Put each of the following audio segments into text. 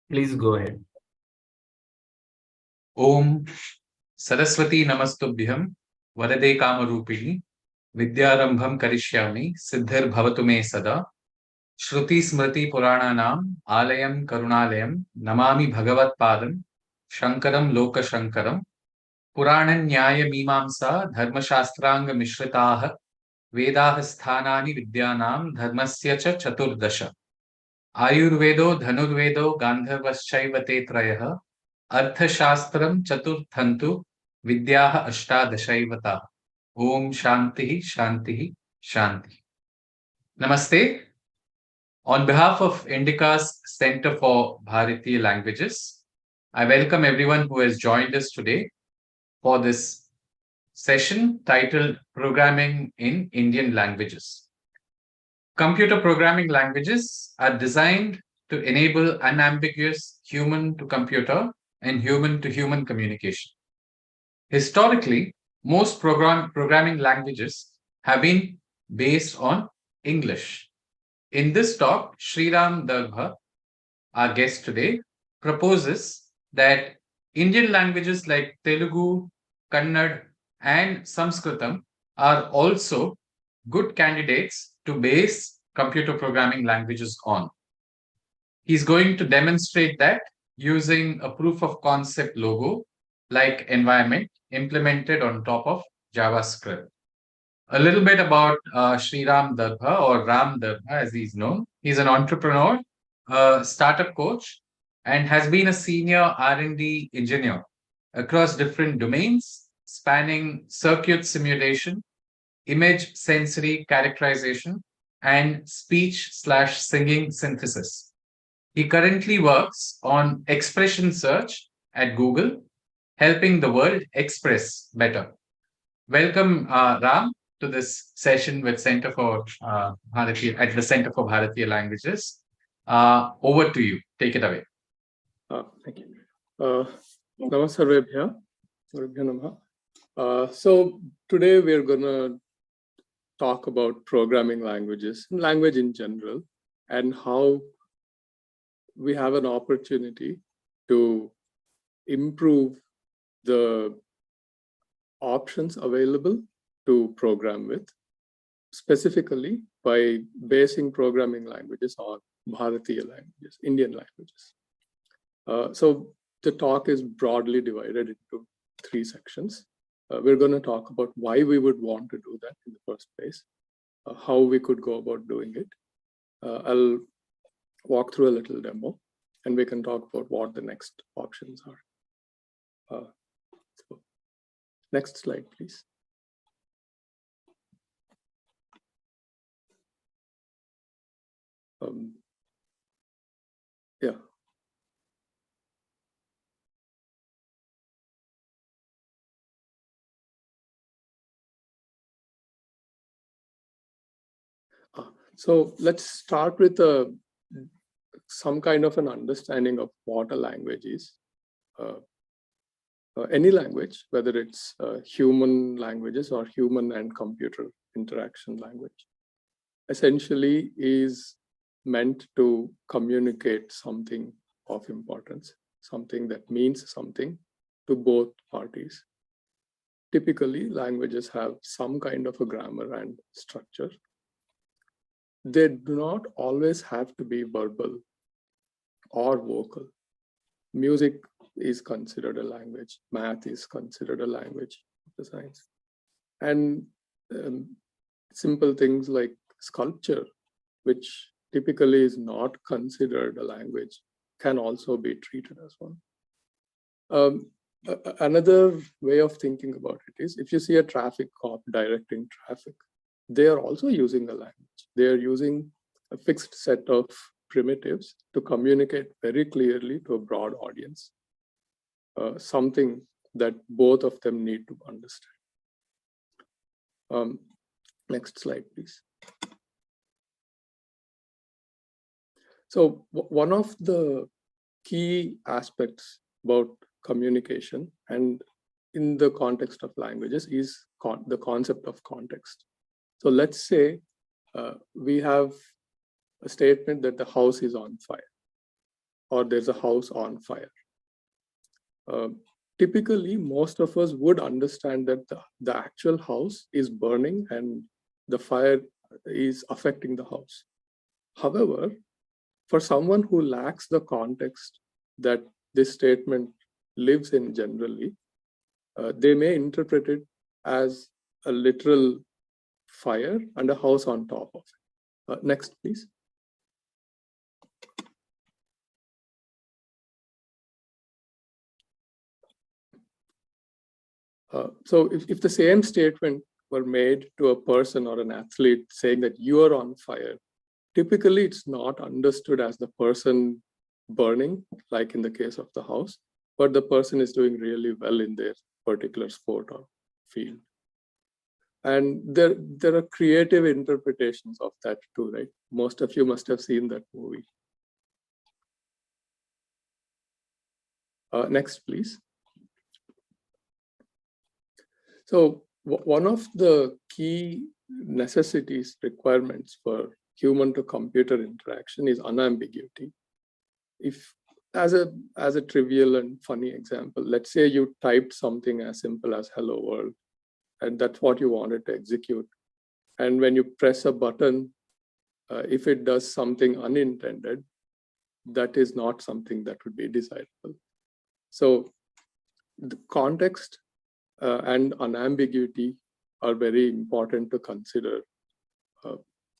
Please go ahead. Om Saraswati Namastubhyam Varade Kamarupini Vidyarambham Karishyami Siddhir Bhavatu Me Sada Shruti Smriti Purananam Alayam Karunalayam Namami Bhagavat Padam Shankaram Loka Shankaram Puranan Nyaya Mimamsa Dharma Shastranga Mishritaha Vedah Sthanani Vidyanam Dharmasya Cha Chaturdasha Ayurvedo Dhanurvedo Gandharvaschaiva Trayah अर्थशास्त्रम चतुर्थंतु विद्याः अष्टादशैवता Om Shanti Shanti Shanti. Namaste. On behalf of Indica's Center for Bharatiya Languages, I welcome everyone who has joined us today for this session titled Programming in Indian Languages. Computer programming languages are designed to enable unambiguous human-to-computer and human-to-human communication. Historically, most programming languages have been based on English. In this talk, Sriram Durbha, our guest today, proposes that Indian languages like Telugu, Kannada, and Samskrutam are also good candidates to base computer programming languages on. He's going to demonstrate that using a proof of concept logo like environment implemented on top of JavaScript. A little bit about Sriram Durbha, or Ram Durbha as he's known. He's an entrepreneur, a startup coach, and has been a senior R&D engineer across different domains spanning circuit simulation, image sensory characterization, and speech/singing synthesis. He currently works on expression search at Google, helping the world express better. Welcome, Ram, to this session with Center for at the Center for Bharatiya Languages. Over to you. Take it away. Thank you. Namaste. So today we're going to talk about programming languages, language in general, and how we have an opportunity to improve the options available to program with, specifically by basing programming languages on Bharatiya languages, Indian languages. So the talk is broadly divided into three sections. We're going to talk about why we would want to do that in the first place, how we could go about doing it. I'll walk through a little demo, and we can talk about what the next options are. So next slide, please. Yeah. So let's start with some kind of an understanding of what a language is. Any language, whether it's human languages or human and computer interaction language, essentially is meant to communicate something of importance, something that means something to both parties. Typically, languages have some kind of a grammar and structure. They do not always have to be verbal or vocal. Music is considered a language. Math is considered a language of the science. And simple things like sculpture, which typically is not considered a language, can also be treated as one. Another way of thinking about it is, if you see a traffic cop directing traffic, they are also using a language. They are using a fixed set of primitives to communicate very clearly to a broad audience, something that both of them need to understand. Next slide, please. So one of the key aspects about communication, and in the context of languages, is the concept of context. So let's say we have a statement that the house is on fire. or there's a house on fire. Typically, most of us would understand that the actual house is burning and the fire is affecting the house. However, for someone who lacks the context that this statement lives in generally, they may interpret it as a literal fire and a house on top of it. Next, please. So if the same statement were made to a person or an athlete saying that you are on fire, typically it's not understood as the person burning, like in the case of the house, but the person is doing really well in their particular sport or field. And there are creative interpretations of that too, right? Most of you must have seen that movie. Next, please. So one of the key necessities, requirements for human to computer interaction is unambiguity. If, as a trivial and funny example, let's say you typed something as simple as hello world, and that's what you wanted to execute. And when you press a button, if it does something unintended, that is not something that would be desirable. So the context and unambiguity are very important to consider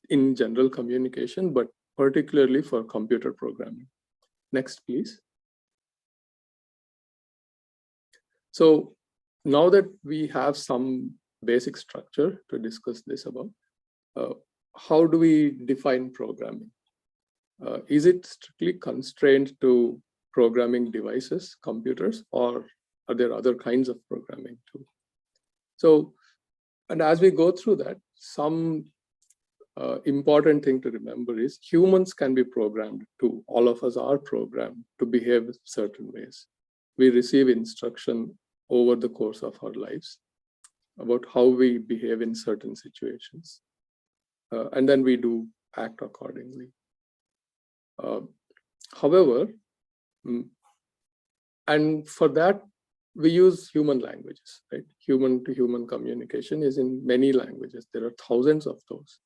in general communication, but particularly for computer programming. Next, please. So now that we have some basic structure to discuss this about, how do we define programming? Is it strictly constrained to programming devices, computers, or are there other kinds of programming too? So, and as we go through that, some important thing to remember is humans can be programmed too. All of us are programmed to behave certain ways. We receive instruction over the course of our lives about how we behave in certain situations. And then we do act accordingly. However, and for that, we use human languages, right? Human to human communication is in many languages. There are thousands of those.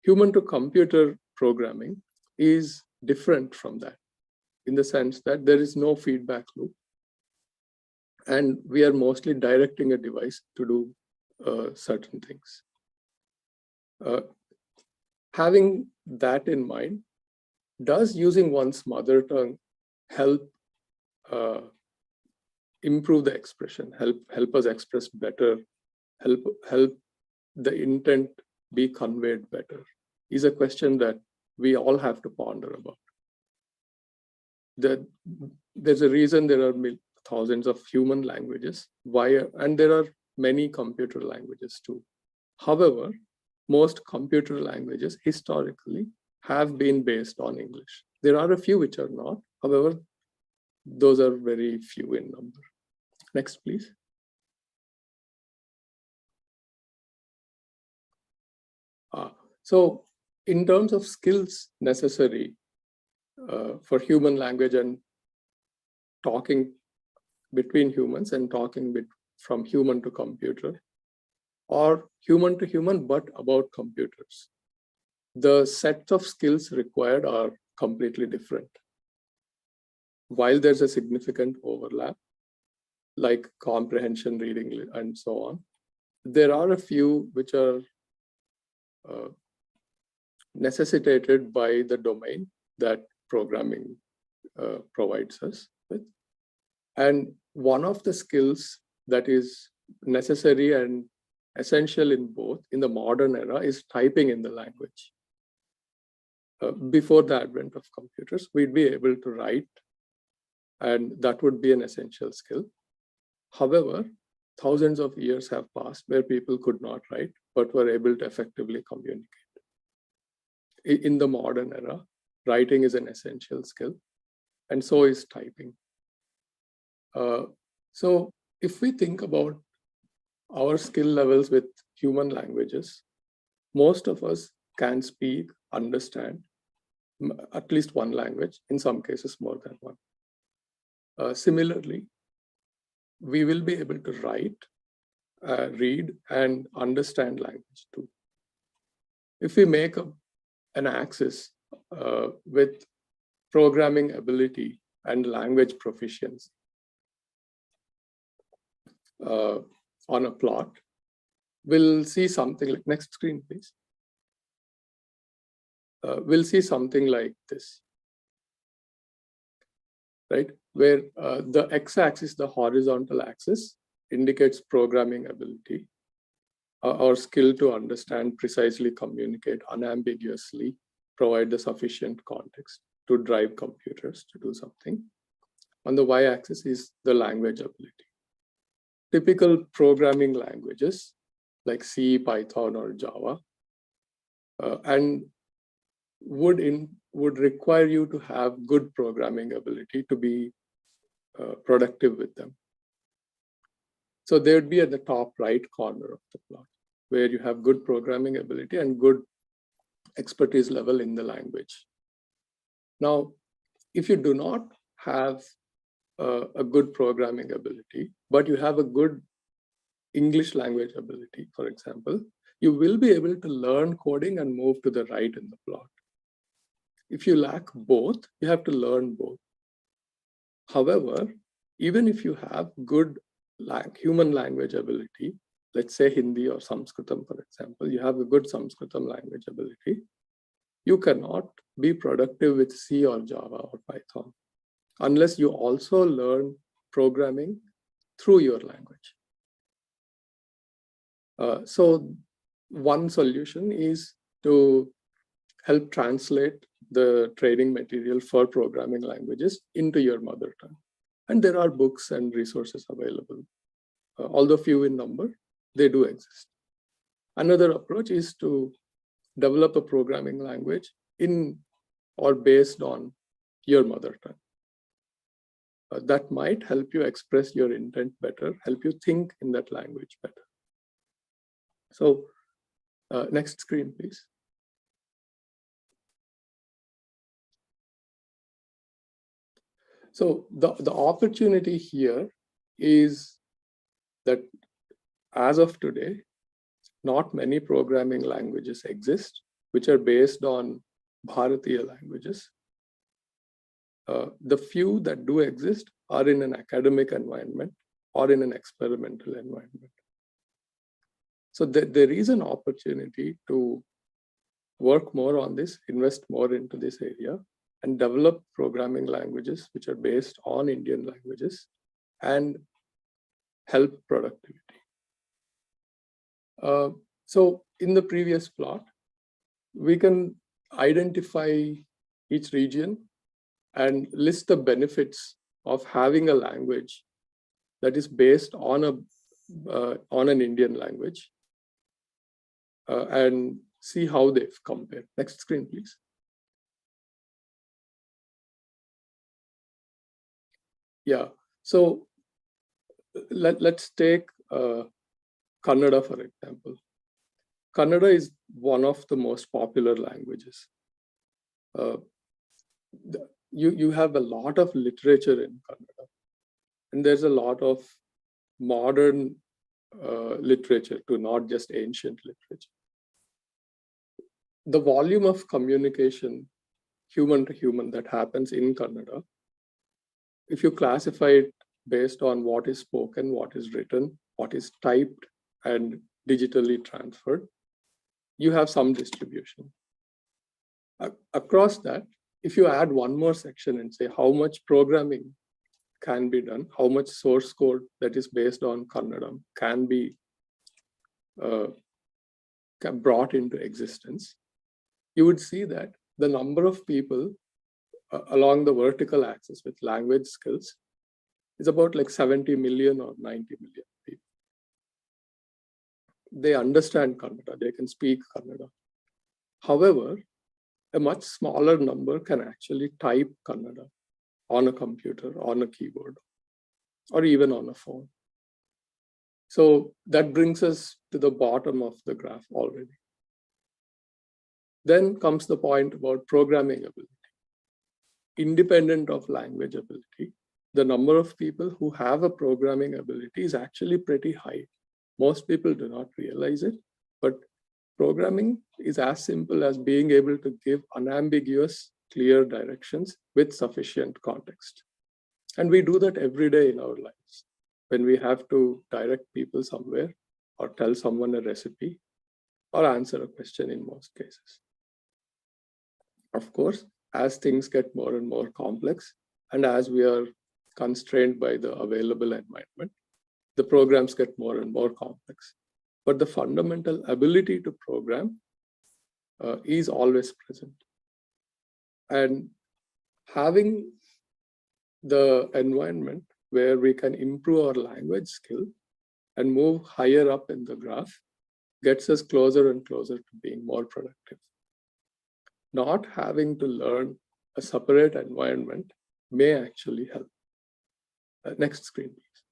Human to computer programming is different from that in the sense that there is no feedback loop. And we are mostly directing a device to do certain things. Having that in mind, does using one's mother tongue help improve the expression, help us express better, help the intent be conveyed better, is a question that we all have to ponder about. There's a reason there are thousands of human languages, and there are many computer languages too. However, most computer languages historically have been based on English. There are a few which are not. However, those are very few in number. Next, please. So in terms of skills necessary for human language and talking between humans and talking from human to computer, or human to human, but about computers, the set of skills required are completely different. While there's a significant overlap, like comprehension, reading, and so on, there are a few which are necessitated by the domain that programming provides us with. And one of the skills that is necessary and essential in both in the modern era is typing in the language. Before the advent of computers, we'd be able to write, and that would be an essential skill. However, thousands of years have passed where people could not write, but were able to effectively communicate. In the modern era, writing is an essential skill, and so is typing. So if we think about our skill levels with human languages, most of us can speak, understand, at least one language, in some cases more than one. Similarly, we will be able to write, read, and understand language too. If we make an axis with programming ability and language proficiency on a plot, we'll see something like, next screen, please. We'll see something like this, right? Where the x-axis, the horizontal axis, indicates programming ability or skill to understand, precisely communicate, unambiguously, provide the sufficient context to drive computers to do something. On the y-axis is the language ability. Typical programming languages like C, Python, or Java, and would require you to have good programming ability to be productive with them. So they would be at the top right corner of the plot, where you have good programming ability and good expertise level in the language. Now, if you do not have a good programming ability, but you have a good English language ability, for example, you will be able to learn coding and move to the right in the plot. If you lack both, you have to learn both. However, even if you have good human language ability, let's say Hindi or Samskrutam, for example, you have a good Samskrutam language ability, you cannot be productive with C or Java or Python unless you also learn programming through your language. So one solution is to help translate the training material for programming languages into your mother tongue. And there are books and resources available. Although few in number, they do exist. Another approach is to develop a programming language in or based on your mother tongue. That might help you express your intent better, help you think in that language better. So next screen, please. So the opportunity here is that as of today, not many programming languages exist which are based on Bharatiya languages. The few that do exist are in an academic environment or in an experimental environment. So there is an opportunity to work more on this, invest more into this area, and develop programming languages which are based on Indian languages and help productivity. So in the previous plot, we can identify each region and list the benefits of having a language that is based on an Indian language and see how they've compared. Next screen, please. Yeah, so let's take Kannada, for example. Kannada is one of the most popular languages. You have a lot of literature in Kannada, and there's a lot of modern literature too, not just ancient literature. The volume of communication, human to human, that happens in Kannada, if you classify it based on what is spoken, what is written, what is typed and digitally transferred, you have some distribution. Across that, if you add one more section and say how much programming can be done, how much source code that is based on Kannada can be brought into existence, you would see that the number of people along the vertical axis with language skills is about like 70 million or 90 million people. They understand Kannada, they can speak Kannada. However, a much smaller number can actually type Kannada on a computer, on a keyboard, or even on a phone. So that brings us to the bottom of the graph already. Then comes the point about programming ability. Independent of language ability, the number of people who have a programming ability is actually pretty high. Most people do not realize it, but programming is as simple as being able to give unambiguous, clear directions with sufficient context. And we do that every day in our lives. When we have to direct people somewhere, or tell someone a recipe, or answer a question in most cases. Of course, as things get more and more complex, and as we are constrained by the available environment, the programs get more and more complex. But the fundamental ability to program is always present. And having the environment where we can improve our language skill and move higher up in the graph gets us closer and closer to being more productive. Not having to learn a separate environment may actually help. Next screen, please.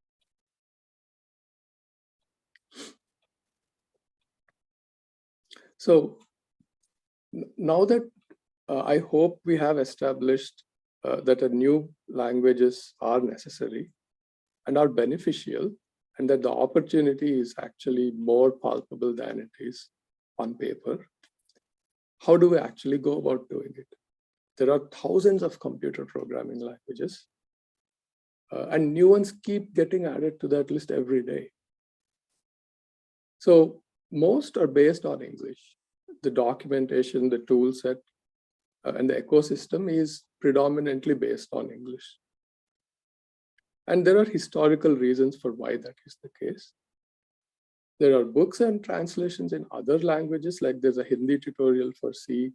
So now that I hope we have established that new languages are necessary and are beneficial, and that the opportunity is actually more palpable than it is on paper, how do we actually go about doing it? There are thousands of computer programming languages, and new ones keep getting added to that list every day. So most are based on English. The documentation, the tool set, and the ecosystem is predominantly based on English. And there are historical reasons for why that is the case. There are books and translations in other languages, like there's a Hindi tutorial for C,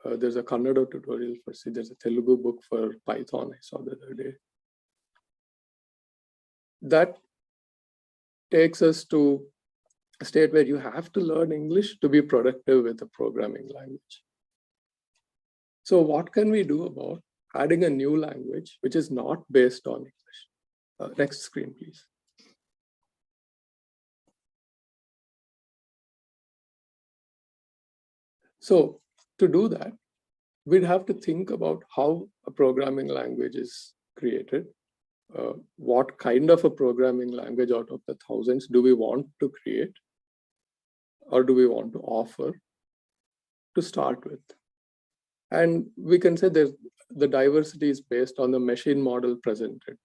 there's a Kannada tutorial for C, there's a Telugu book for Python I saw the other day. That takes us to a state where you have to learn English to be productive with a programming language. So what can we do about adding a new language which is not based on English? Next screen, please. So to do that, we'd have to think about how a programming language is created. What kind of a programming language out of the thousands do we want to create, or do we want to offer to start with? And we can say that the diversity is based on the machine model presented.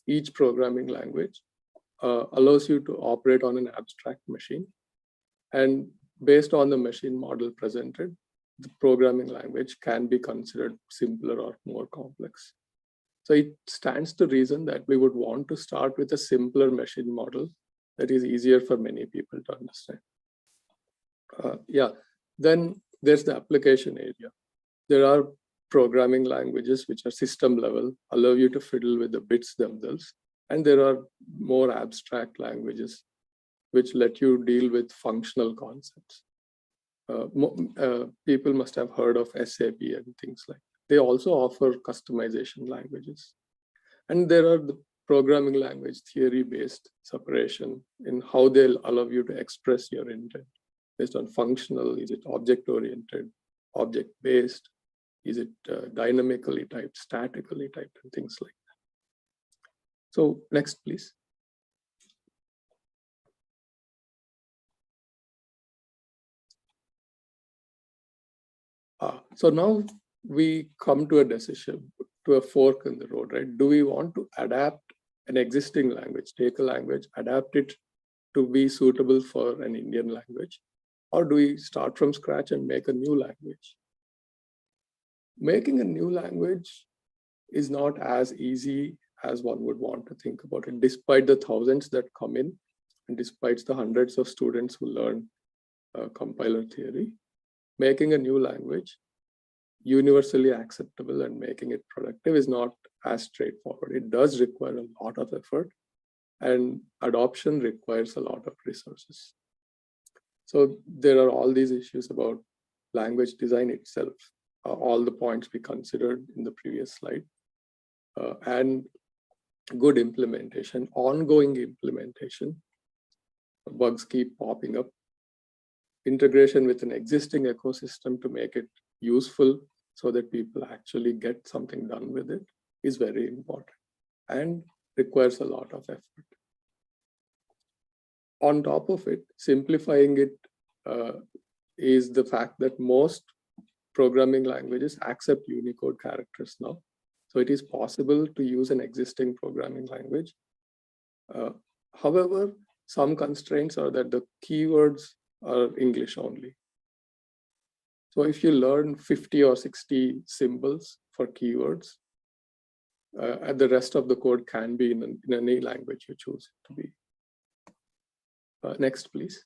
Each programming language allows you to operate on an abstract machine. And based on the machine model presented, the programming language can be considered simpler or more complex. So it stands to reason that we would want to start with a simpler machine model that is easier for many people to understand. Then there's the application area. There are programming languages which are system level, allow you to fiddle with the bits themselves. And there are more abstract languages which let you deal with functional concepts. People must have heard of SAP and things like that. They also offer customization languages. And there are the programming language theory-based separation in how they'll allow you to express your intent based on functional. Is it object-oriented, object-based? Is it dynamically typed, statically typed, and things like that. So next, please. So now we come to a decision, to a fork in the road, right? Do we want to adapt an existing language, take a language, adapt it to be suitable for an Indian language? Or do we start from scratch and make a new language? Making a new language is not as easy as one would want to think about it, despite the thousands that come in, and despite the hundreds of students who learn compiler theory. Making a new language universally acceptable and making it productive is not as straightforward. It does require a lot of effort, and adoption requires a lot of resources. So there are all these issues about language design itself, all the points we considered in the previous slide, and good implementation, ongoing implementation. Bugs keep popping up. integration with an existing ecosystem to make it useful so that people actually get something done with it is very important and requires a lot of effort. On top of it, simplifying it is the fact that most programming languages accept Unicode characters now. So it is possible to use an existing programming language. However, some constraints are that the keywords are English only. So if you learn 50 or 60 symbols for keywords, and the rest of the code can be in any language you choose it to be. Next, please.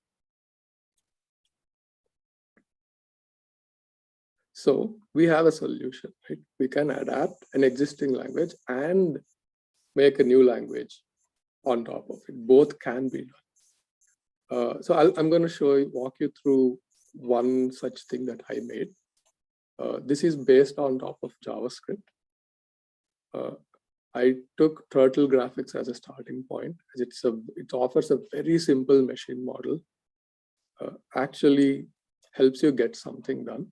So we have a solution, right? We can adapt an existing language and make a new language on top of it. Both can be done. So I'm going to walk you through one such thing that I made. This is based on top of JavaScript. I took Turtle graphics as a starting point, as it offers a very simple machine model. Actually helps you get something done.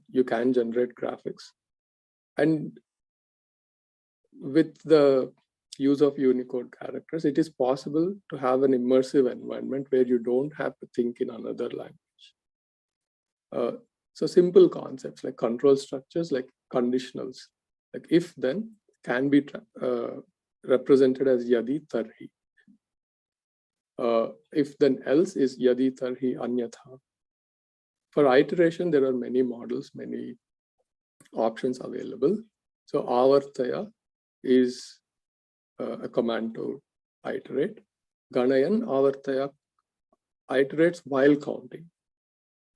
You can generate graphics, and with the use of Unicode characters, it is possible to have an immersive environment where you don't have to think in another language. So simple concepts like control structures, like conditionals, like if then, can be represented as yadi tarhi. If then else is yadi tarhi anyatha. For iteration, there are many models, many options available. So avartaya is a command to iterate. Ganayan avartaya iterates while counting.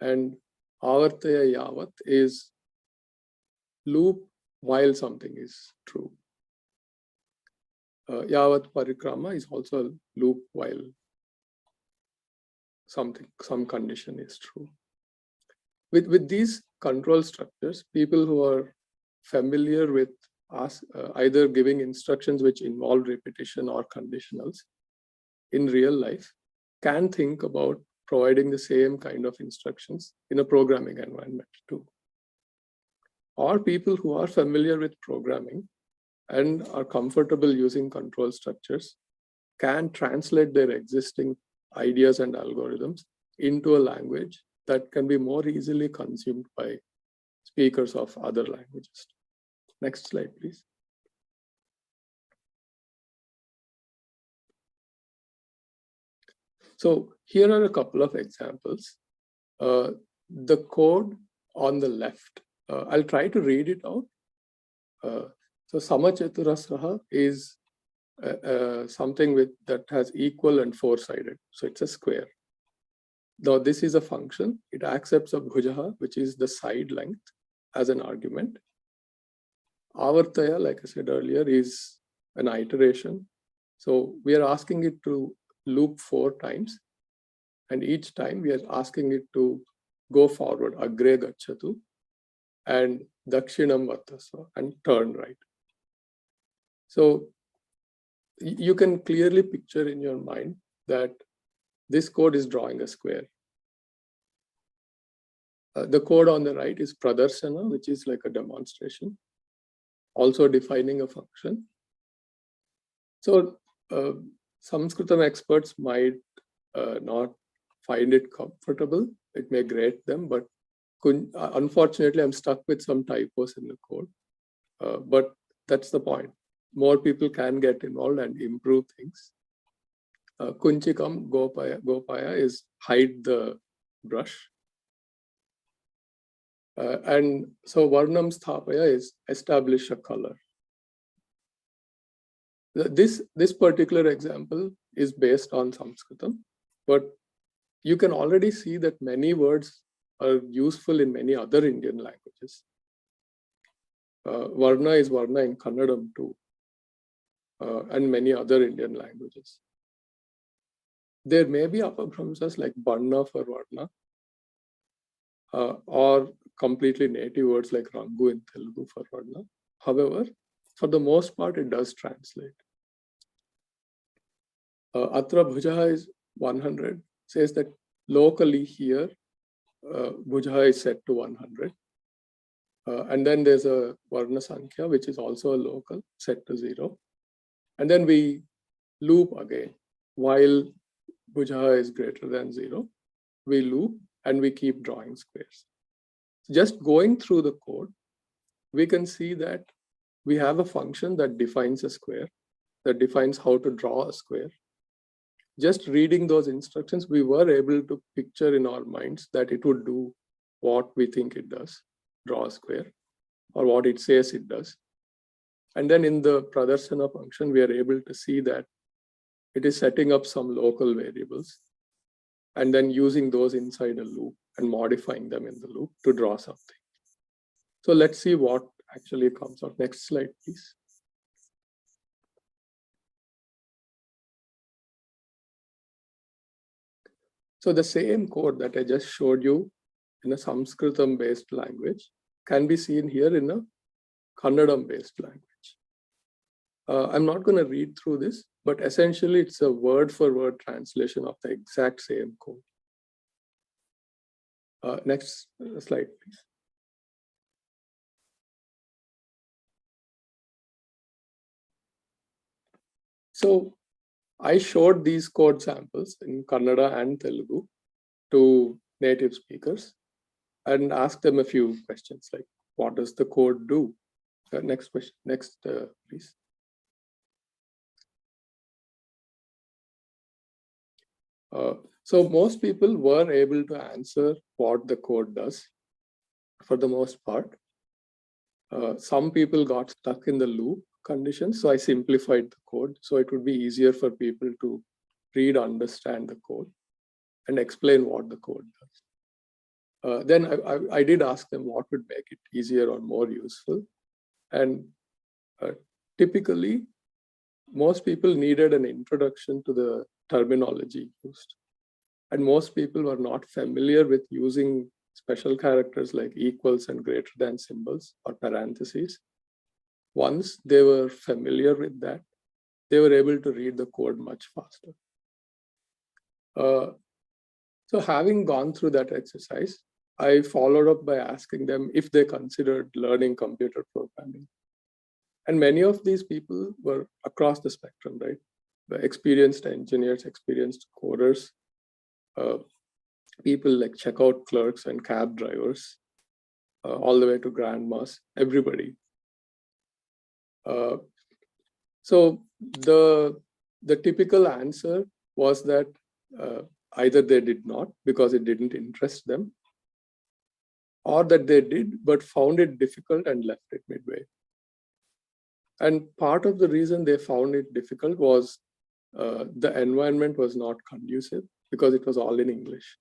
And avartaya yavat is loop while something is true. Yavat parikrama is also a loop while some condition is true. With these control structures, people who are familiar with either giving instructions which involve repetition or conditionals in real life can think about providing the same kind of instructions in a programming environment too. Or people who are familiar with programming and are comfortable using control structures can translate their existing ideas and algorithms into a language that can be more easily consumed by speakers of other languages. Next slide, please. So here are a couple of examples. The code on the left, I'll try to read it out. So samachaturasraha is something that has equal and four-sided. So it's a square. Now this is a function. It accepts a bhujaha, which is the side length, as an argument. Avartaya, like I said earlier, is an iteration. So we are asking it to loop 4 times. And each time we are asking it to go forward, agre gachatu, and dakshinam vartasva, and turn right. So you can clearly picture in your mind that this code is drawing a square. The code on the right is pradarsana, which is like a demonstration, also defining a function. So Samskrutam experts might not find it comfortable. It may grate them, but unfortunately, I'm stuck with some typos in the code. But that's the point. More people can get involved and improve things. Kunchikam gopaya is hide the brush. And so Varnam Sthapaya is establish a color. This particular example is based on Samskrutam, but you can already see that many words are useful in many other Indian languages. Varna is Varna in Kannadam too, and many other Indian languages. There may be apabhramsas like Barna for Varna, or completely native words like Rangu in Telugu for Varna. However, for the most part, it does translate. Atra Bhujaha is 100, says that locally here, Bhujha is set to 100. And then there's a Varna Sankhya, which is also a local, set to 0. And then we loop again. While Bhujha is greater than 0, we loop and we keep drawing squares. Just going through the code, we can see that we have a function that defines a square, that defines how to draw a square. Just reading those instructions, we were able to picture in our minds that it would do what we think it does, draw a square, or what it says it does. And then in the Pradarsana function, we are able to see that it is setting up some local variables and then using those inside a loop and modifying them in the loop to draw something. So let's see what actually comes out. Next slide, please. So the same code that I just showed you in a Samskrutam based language can be seen here in a Kannadam based language. I'm not going to read through this, but essentially it's a word for word translation of the exact same code. Next slide, please. So I showed these code samples in Kannada and Telugu to native speakers and asked them a few questions like, what does the code do? Next question, next please. So most people were able to answer what the code does for the most part. Some people got stuck in the loop conditions, so I simplified the code so it would be easier for people to read, understand the code, and explain what the code does. Then I did ask them what would make it easier or more useful. And typically, most people needed an introduction to the terminology used. And most people were not familiar with using special characters like equals and greater than symbols or parentheses. Once they were familiar with that, they were able to read the code much faster. So having gone through that exercise, I followed up by asking them if they considered learning computer programming. And many of these people were across the spectrum, right? The experienced engineers, experienced coders, people like checkout clerks and cab drivers, all the way to grandmas, everybody. So the typical answer was that either they did not because it didn't interest them, or that they did but found it difficult and left it midway. And part of the reason they found it difficult was the environment was not conducive because it was all in English.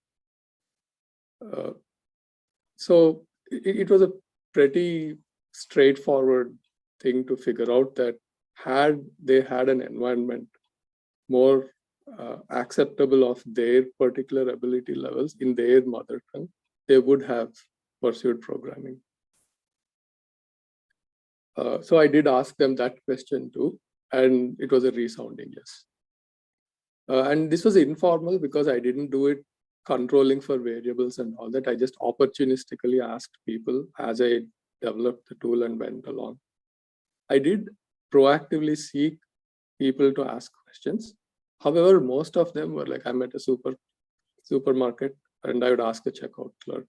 So it was a pretty straightforward thing to figure out that had they had an environment more acceptable of their particular ability levels in their mother tongue, they would have pursued programming. So I did ask them that question too, and it was a resounding yes. And this was informal because I didn't do it controlling for variables and all that. I just opportunistically asked people as I developed the tool and went along. I did proactively seek people to ask questions. However, most of them were like, I'm at a supermarket and I would ask the checkout clerk.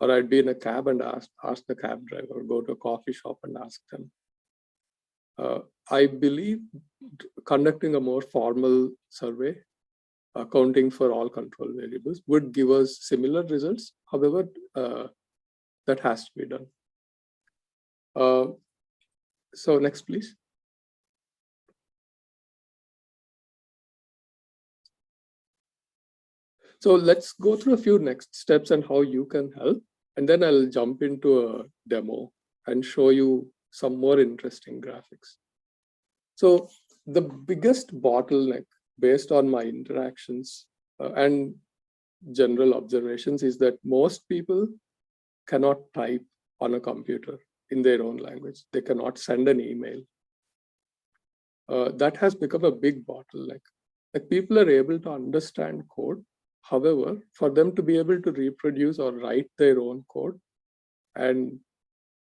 Or I'd be in a cab and ask the cab driver, go to a coffee shop and ask them. I believe conducting a more formal survey, accounting for all control variables, would give us similar results. However, that has to be done. So next, please. So let's go through a few next steps and how you can help. And then I'll jump into a demo and show you some more interesting graphics. So the biggest bottleneck based on my interactions and general observations is that most people cannot type on a computer in their own language. They cannot send an email. That has become a big bottleneck. Like people are able to understand code. However, for them to be able to reproduce or write their own code and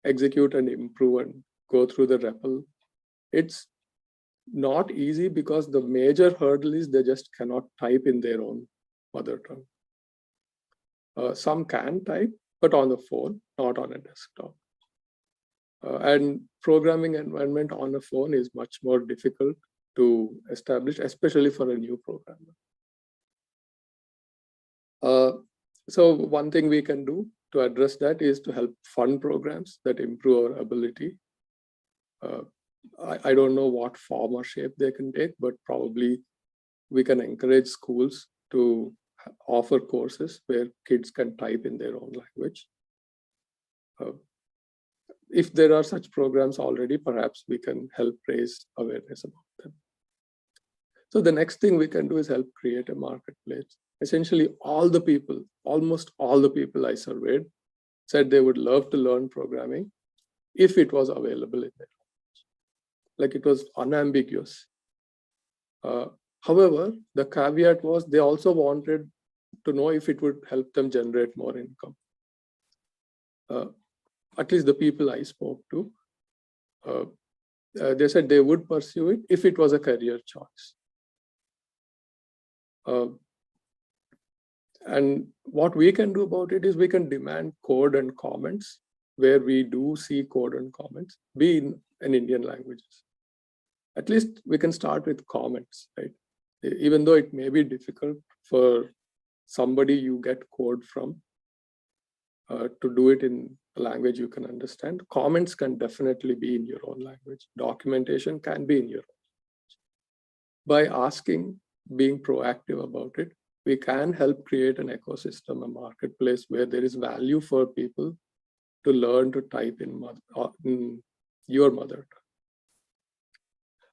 execute and improve and go through the REPL, it's not easy because the major hurdle is they just cannot type in their own mother tongue. Some can type, but on the phone, not on a desktop. And programming environment on a phone is much more difficult to establish, especially for a new programmer. So one thing we can do to address that is to help fund programs that improve our ability. I don't know what form or shape they can take, but probably we can encourage schools to offer courses where kids can type in their own language. If there are such programs already, perhaps we can help raise awareness about them. So the next thing we can do is help create a marketplace. Essentially, almost all the people I surveyed said they would love to learn programming if it was available in their language. Like it was unambiguous. However, the caveat was they also wanted to know if it would help them generate more income. At least the people I spoke to, they said they would pursue it if it was a career choice. And what we can do about it is we can demand code and comments where we do see code and comments be in Indian languages. At least we can start with comments, right? Even though it may be difficult for somebody you get code from to do it in a language you can understand, comments can definitely be in your own language. Documentation can be in your own language. By asking, being proactive about it, we can help create an ecosystem, a marketplace where there is value for people to learn to type in your mother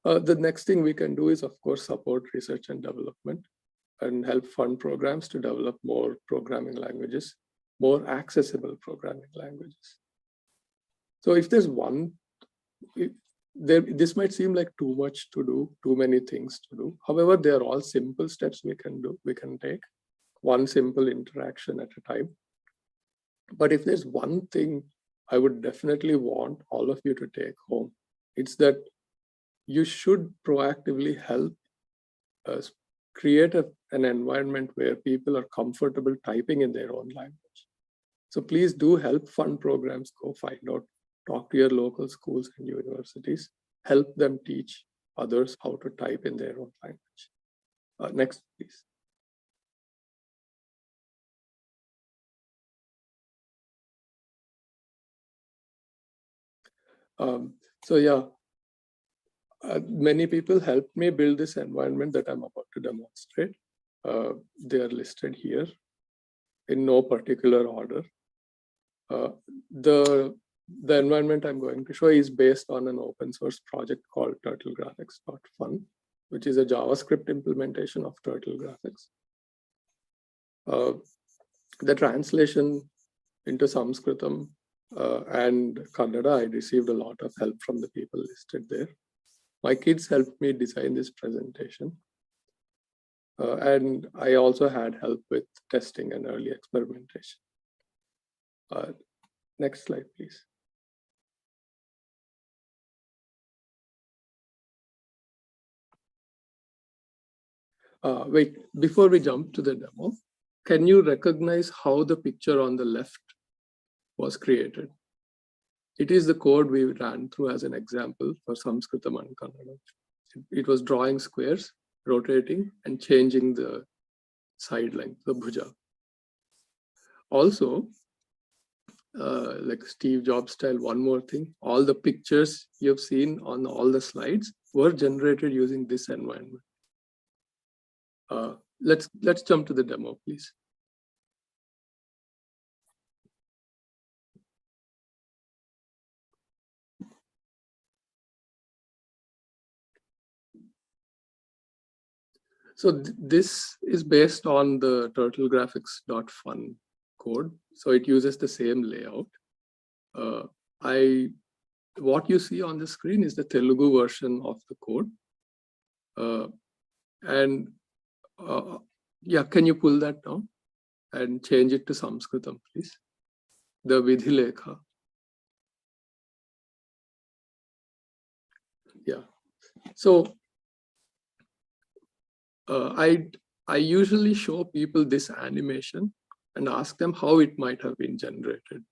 tongue. The next thing we can do is, of course, support research and development and help fund programs to develop more programming languages, more accessible programming languages. So if there's this might seem like too much to do, too many things to do. However, they are all simple steps we can do. We can take one simple interaction at a time. But if there's one thing I would definitely want all of you to take home, it's that you should proactively help us create an environment where people are comfortable typing in their own language. So please do help fund programs, go find out, talk to your local schools and universities, help them teach others how to type in their own language. Next, please. So yeah, many people helped me build this environment that I'm about to demonstrate. They are listed here in no particular order. The environment I'm going to show is based on an open source project called turtlegraphics.fun, which is a JavaScript implementation of Turtle Graphics. The translation into Samskrutam and Kannada, I received a lot of help from the people listed there. My kids helped me design this presentation. And I also had help with testing and early experimentation. Next slide, please. Wait, before we jump to the demo, can you recognize how the picture on the left was created? It is the code we ran through as an example for Samskrutam and Kannada. It was drawing squares, rotating, and changing the side length, the bhuja. Also, like Steve Jobs style, one more thing, all the pictures you've seen on all the slides were generated using this environment. Let's jump to the demo, please. So this is based on the turtlegraphics.fun code. So it uses the same layout. What you see on the screen is the Telugu version of the code. Yeah, can you pull that down and change it to Samskrutam, please? The Vidhilekha. Yeah. So I usually show people this animation and ask them how it might have been generated.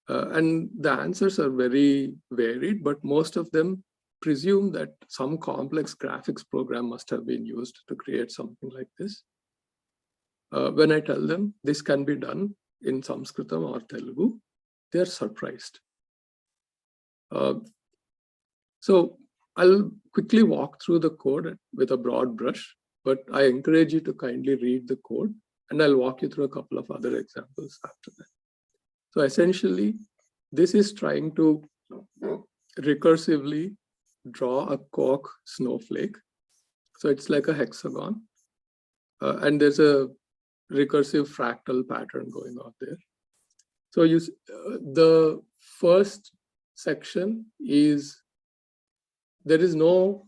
And the answers are very varied, but most of them presume that some complex graphics program must have been used to create something like this. When I tell them this can be done in Sanskritam or Telugu, they're surprised. So I'll quickly walk through the code with a broad brush, but I encourage you to kindly read the code, and I'll walk you through a couple of other examples after that. So essentially, this is trying to recursively draw a cork snowflake. So it's like a hexagon, and there's a recursive fractal pattern going on there. So the first section is, there is no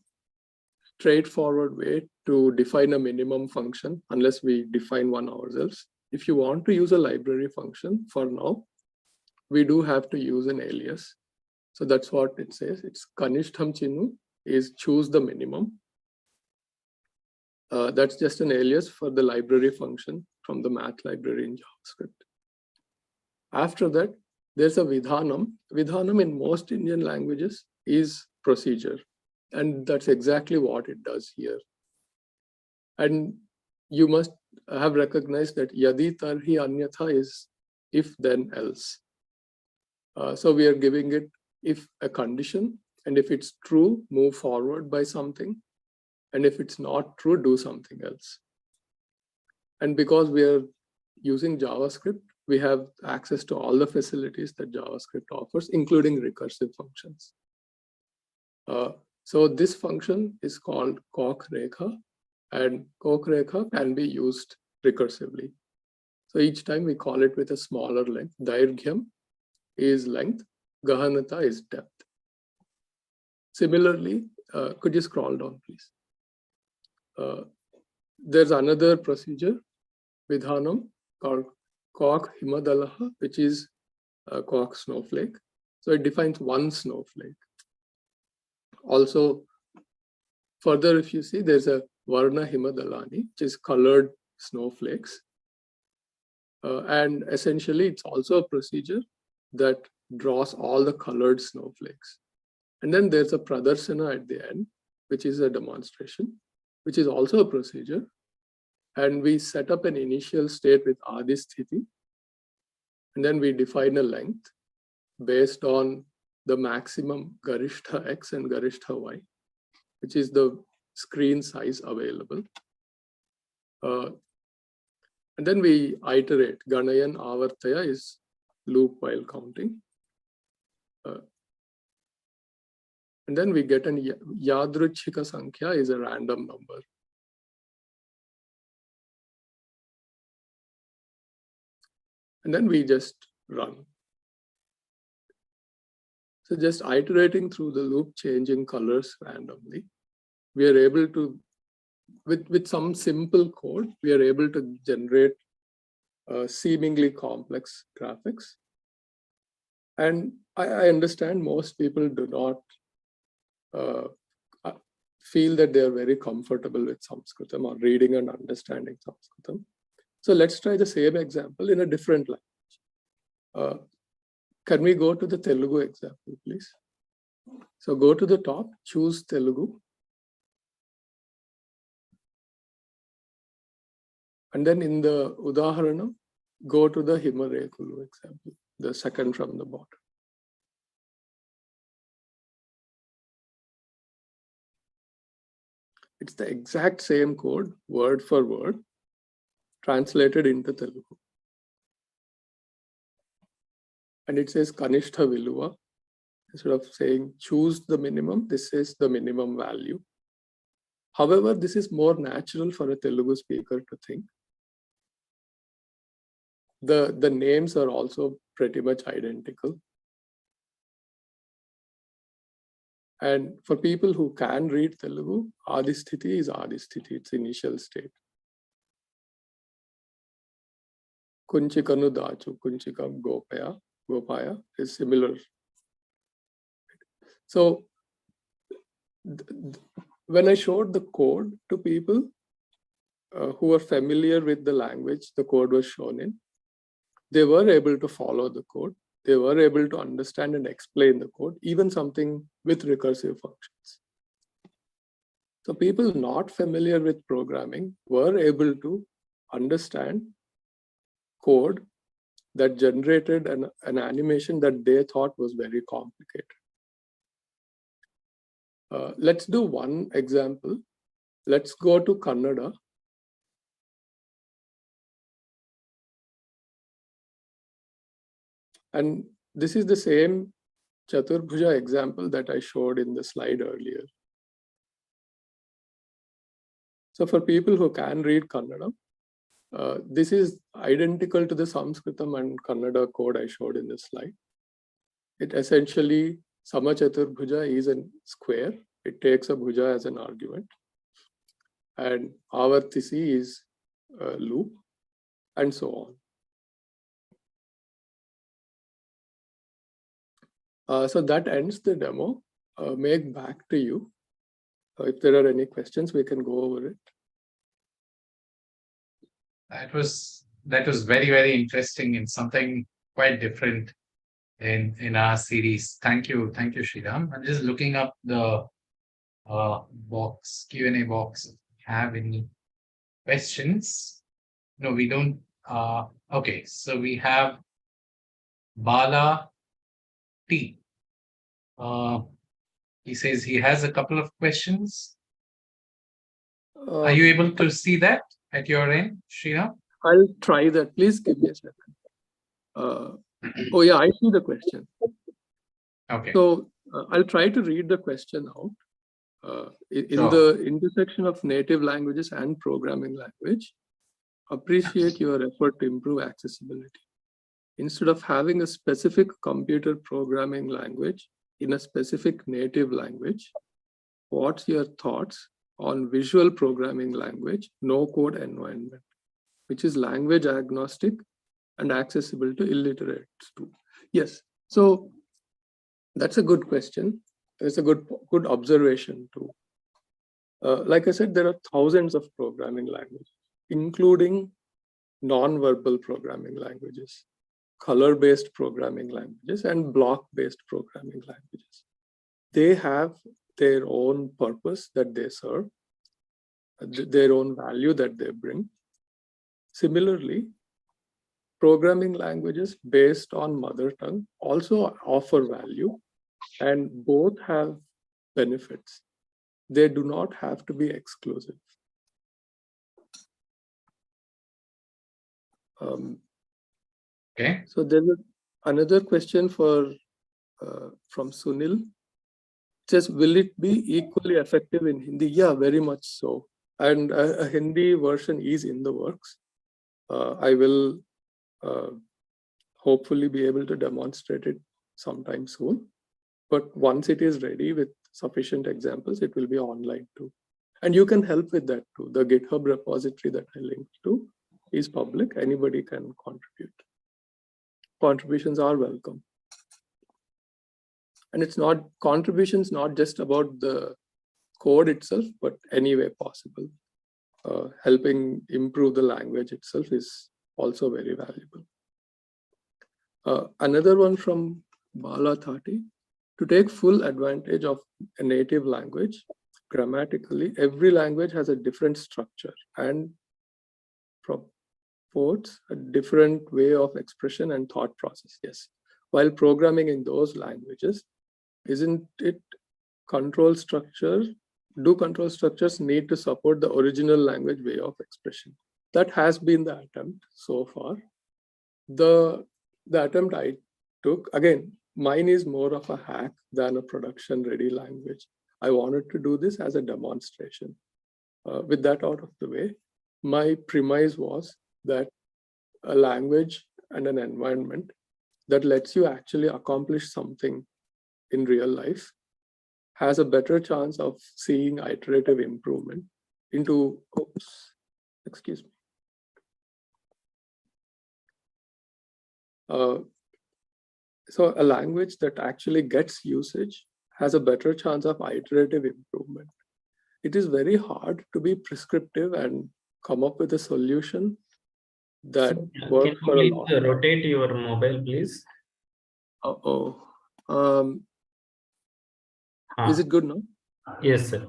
straightforward way to define a minimum function unless we define one ourselves. If you want to use a library function, for now, we do have to use an alias. So that's what it says. It's Kanishtham Chinu is choose the minimum. That's just an alias for the library function from the math library in JavaScript. After that, there's a Vidhanam. Vidhanam in most Indian languages is procedure. And that's exactly what it does here. And you must have recognized that yadi tarhi anyatha is if then else. So we are giving it if a condition, and if it's true, move forward by something. And if it's not true, do something else. And because we are using JavaScript, we have access to all the facilities that JavaScript offers, including recursive functions. So this function is called Kok Rekha, and Kok Rekha can be used recursively. So each time we call it with a smaller length. Dairghyam is length, Gahanata is depth. Similarly, could you scroll down, please? There's another procedure, Vidhanam, called Kok Himadalaha, which is a Kok snowflake. So it defines one snowflake. Also, further, if you see, there's a Varna Himadalani, which is colored snowflakes. And essentially, it's also a procedure that draws all the colored snowflakes. And then there's a Pradarsana at the end, which is a demonstration, which is also a procedure. And we set up an initial state with Adisthiti. And then we define a length based on the maximum Garishtha X and Garishtha Y, which is the screen size available. And then we iterate. Ganayan Avartaya is loop while counting. And then we get an Yadruchika Sankhya is a random number. And then we just run. So just iterating through the loop, changing colors randomly, we are able to, with some simple code, we are able to generate seemingly complex graphics. And I understand most people do not feel that they are very comfortable with Sanskritam or reading and understanding Sanskritam. So let's try the same example in a different language. Can we go to the Telugu example, please? So go to the top, choose Telugu. And then in the Udaharanam, go to the Himarekulu example, the second from the bottom. It's the exact same code, word for word, translated into Telugu. And it says Kanishtha Viluva. Instead of saying choose the minimum, this is the minimum value. However, this is more natural for a Telugu speaker to think. The names are also pretty much identical. And for people who can read Telugu, Adisthiti is Adisthiti, its initial state. Kunchikanu dachu, kunchikam gopaya is similar. So when I showed the code to people who are familiar with the language the code was shown in, they were able to follow the code. They were able to understand and explain the code, even something with recursive functions. So people not familiar with programming were able to understand code that generated an animation that they thought was very complicated. Let's do one example. Let's go to Kannada. And this is the same Chaturbhuja example that I showed in the slide earlier. So for people who can read Kannada, this is identical to the Samskrutam and Kannada code I showed in the slide. It essentially, Samachaturbhuja is a square. It takes a bhuja as an argument. And Avartisi is a loop, and so on. So that ends the demo. Meg, back to you. If there are any questions, we can go over it. That was very, very interesting and something quite different in our series. Thank you, Sriram. I'm just looking up the Q&A box. Have any questions? No, we don't. Okay, so we have Bala T. He says he has a couple of questions. Are you able to see that at your end, Sriram? I'll try that. Please give me a second. Oh yeah, I see the question. Okay. So I'll try to read the question out. In the intersection of native languages and programming language, appreciate your effort to improve accessibility. Instead of having a specific computer programming language in a specific native language, what's your thoughts on visual programming language, no code environment, which is language agnostic and accessible to illiterates too? Yes, so that's a good question. It's a good observation too. Like I said, there are thousands of programming languages, including non-verbal programming languages, color-based programming languages, and block-based programming languages. They have their own purpose that they serve, their own value that they bring. Similarly, programming languages based on mother tongue also offer value, and both have benefits. They do not have to be exclusive. Okay. So there's another question from Sunil. It says, will it be equally effective in Hindi? Yeah, very much so. And a Hindi version is in the works. I will hopefully be able to demonstrate it sometime soon. But once it is ready with sufficient examples, it will be online too. And you can help with that too. The GitHub repository that I linked to is public. Anybody can contribute. Contributions are welcome. And it's not contributions, not just about the code itself, but any way possible. Helping improve the language itself is also very valuable. Another one from Bala Thati. To take full advantage of a native language, grammatically, every language has a different structure and purports a different way of expression and thought process. Yes. While programming in those languages, isn't it control structure? Do control structures need to support the original language way of expression? That has been the attempt so far. The attempt I took, again, mine is more of a hack than a production ready language. I wanted to do this as a demonstration. With that out of the way, my premise was that a language and an environment that lets you actually accomplish something in real life has a better chance of seeing iterative improvement into, excuse me. So a language that actually gets usage has a better chance of iterative improvement. It is very hard to be prescriptive and come up with a solution that Can works for a you long please time. rotate your mobile, please? Is it good now? Yes, sir.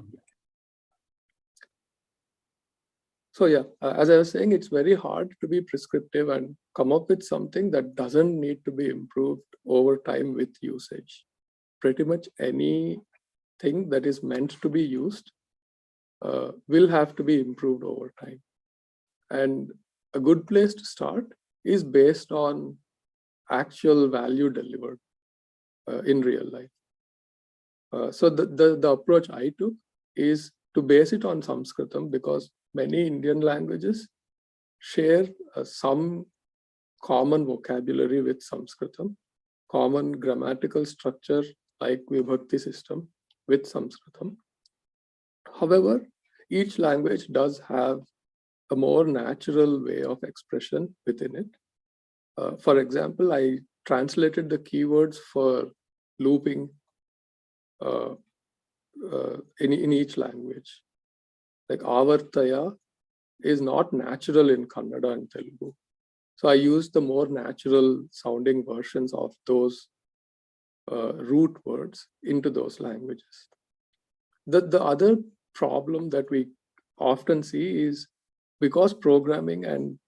So yeah, as I was saying, it's very hard to be prescriptive and come up with something that doesn't need to be improved over time with usage. Pretty much anything that is meant to be used will have to be improved over time. And a good place to start is based on actual value delivered in real life. So the approach I took is to base it on Sanskritam, because many Indian languages share some common vocabulary with Sanskritam, common grammatical structure like Vibhakti system with Sanskritam. However, each language does have a more natural way of expression within it. For example, I translated the keywords for looping in each language. Like avartaya is not natural in Kannada and Telugu. So I used the more natural sounding versions of those root words into those languages. The other problem that we often see is because programming and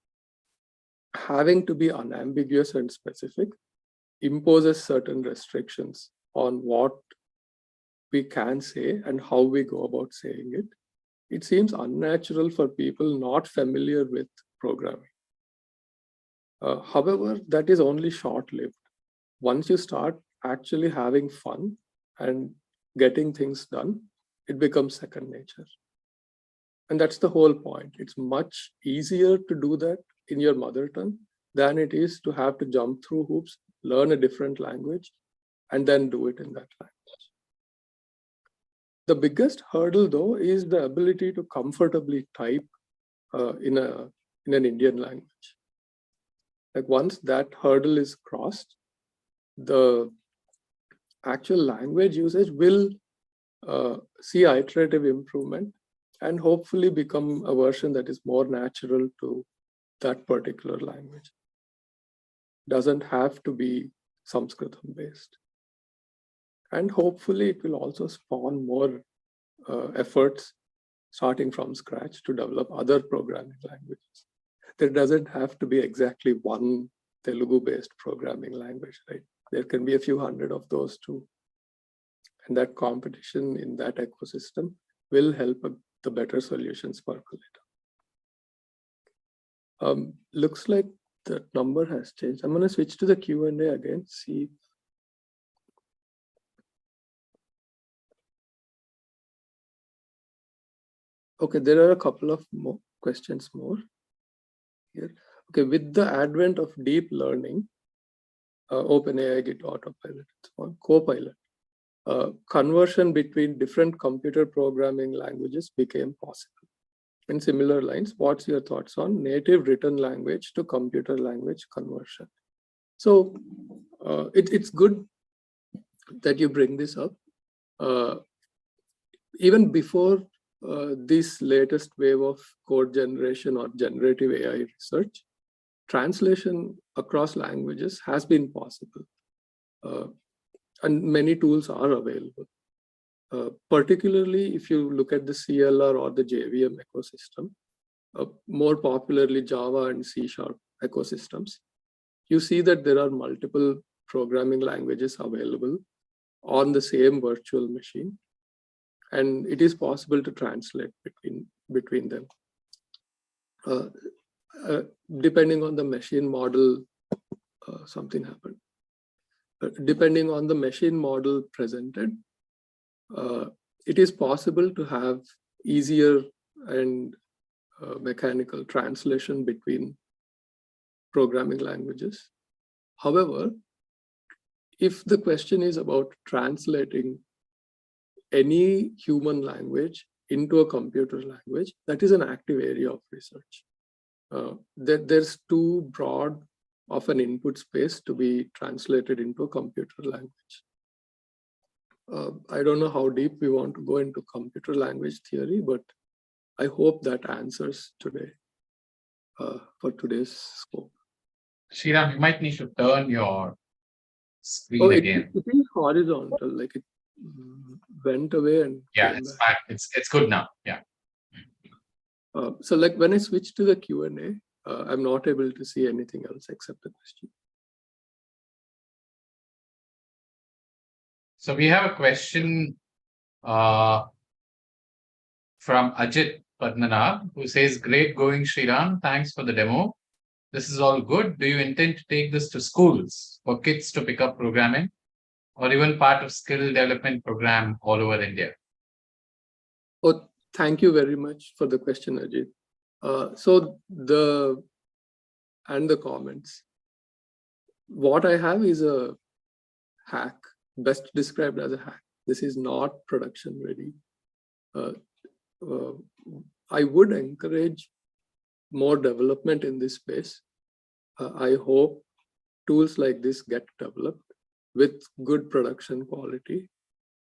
having to be unambiguous and specific imposes certain restrictions on what we can say and how we go about saying it. It seems unnatural for people not familiar with programming. However, that is only short-lived. Once you start actually having fun and getting things done, it becomes second nature. And that's the whole point. It's much easier to do that in your mother tongue than it is to have to jump through hoops, learn a different language, and then do it in that language. The biggest hurdle, though, is the ability to comfortably type in an Indian language. Like once that hurdle is crossed, the actual language usage will see iterative improvement and hopefully become a version that is more natural to that particular language. Doesn't have to be Sanskritam based. And hopefully it will also spawn more efforts starting from scratch to develop other programming languages. There doesn't have to be exactly one Telugu based programming language, right? There can be a few hundred of those too. And that competition in that ecosystem will help the better solutions percolate. Looks like the number has changed. I'm going to switch to the Q&A again, see. Okay, there are a couple of more questions more here. Okay, with the advent of deep learning, OpenAI, Git, Autopilot, and so on, Copilot, conversion between different computer programming languages became possible. In similar lines, what's your thoughts on native written language to computer language conversion? So it's good that you bring this up. Even before this latest wave of code generation or generative AI research, translation across languages has been possible. And many tools are available. Particularly if you look at the CLR or the JVM ecosystem, more popularly Java and C# ecosystems, you see that there are multiple programming languages available on the same virtual machine, and it is possible to translate between them. Depending on the machine model, something happened. Depending on the machine model presented, it is possible to have easier and mechanical translation between programming languages. However, if the question is about translating any human language into a computer language, that is an active area of research. There's two broad of an input space to be translated into a computer language. I don't know how deep we want to go into computer language theory, but I hope that answers today for today's scope. Sriram, you might need to turn your screen again. It is horizontal, like it went away and Yeah, came it's back. back. It's good now. Yeah. So like when I switch to the Q&A, I'm not able to see anything else except the question. So we have a question from Ajit Padmanabh, who says, "Great going, Sriram. Thanks for the demo. This is all good. Do you intend to take this to schools for kids to pick up programming, or even part of skill development program all over India?" Oh, thank you very much for the question, Ajit. And the comments. What I have is a hack, best described as a hack. This is not production ready. I would encourage more development in this space. I hope tools like this get developed with good production quality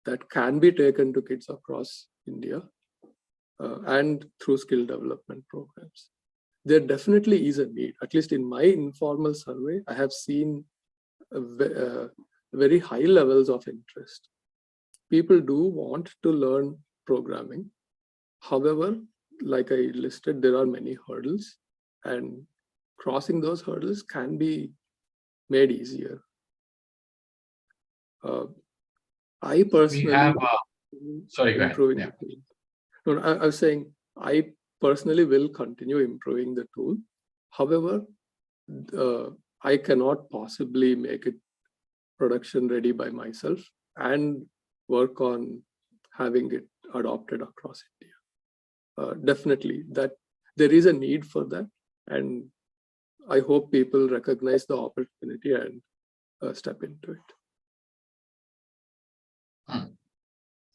that can be taken to kids across India and through skill development programs. There definitely is a need. At least in my informal survey, I have seen very high levels of interest. People do want to learn programming. However, like I listed, there are many hurdles, and crossing those hurdles can be made easier. I personally We have. Sorry, go ahead. improving Yeah. the tool. No, I was saying I personally will continue improving the tool. However, I cannot possibly make it production ready by myself and work on having it adopted across India. Definitely, that there is a need for that, and I hope people recognize the opportunity and step into it.